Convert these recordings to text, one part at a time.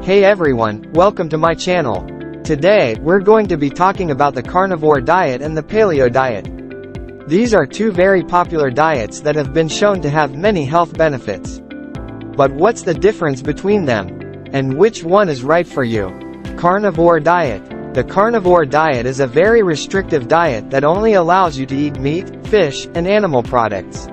Hey everyone, welcome to my channel. Today, we're going to be talking about the carnivore diet and the paleo diet. These are two very popular diets that have been shown to have many health benefits. But what's the difference between them? And which one is right for you? Carnivore diet. The carnivore diet is a very restrictive diet that only allows you to eat meat, fish, and animal products.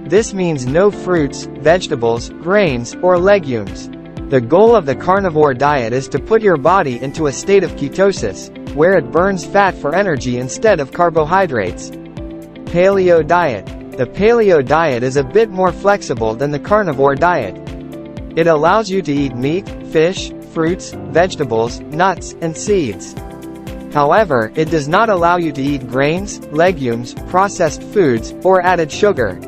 This means no fruits, vegetables, grains, or legumes. The goal of the carnivore diet is to put your body into a state of ketosis, where it burns fat for energy instead of carbohydrates. Paleo diet. The paleo diet is a bit more flexible than the carnivore diet. It allows you to eat meat, fish, fruits, vegetables, nuts, and seeds. However, it does not allow you to eat grains, legumes, processed foods, or added sugar.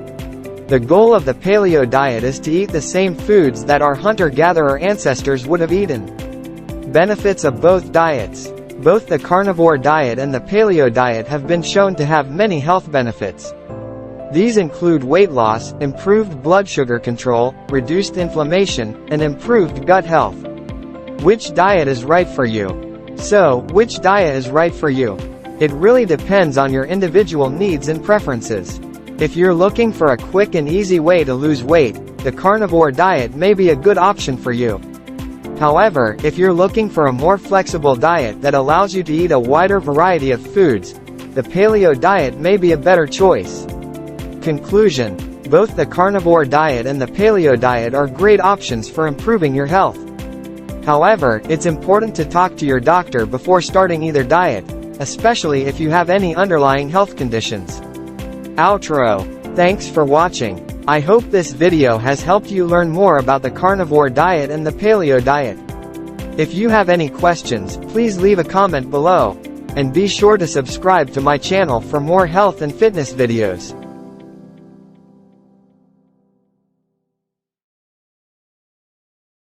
The goal of the paleo diet is to eat the same foods that our hunter-gatherer ancestors would have eaten. Benefits of both diets. Both the carnivore diet and the paleo diet have been shown to have many health benefits. These include weight loss, improved blood sugar control, reduced inflammation, and improved gut health. Which diet is right for you? So, which diet is right for you? It really depends on your individual needs and preferences. If you're looking for a quick and easy way to lose weight, the carnivore diet may be a good option for you. However, if you're looking for a more flexible diet that allows you to eat a wider variety of foods, the paleo diet may be a better choice. Conclusion: both the carnivore diet and the paleo diet are great options for improving your health. However, it's important to talk to your doctor before starting either diet, especially if you have any underlying health conditions. Outro. Thanks for watching. I hope this video has helped you learn more about the carnivore diet and the paleo diet. If you have any questions, please leave a comment below. And be sure to subscribe to my channel for more health and fitness videos.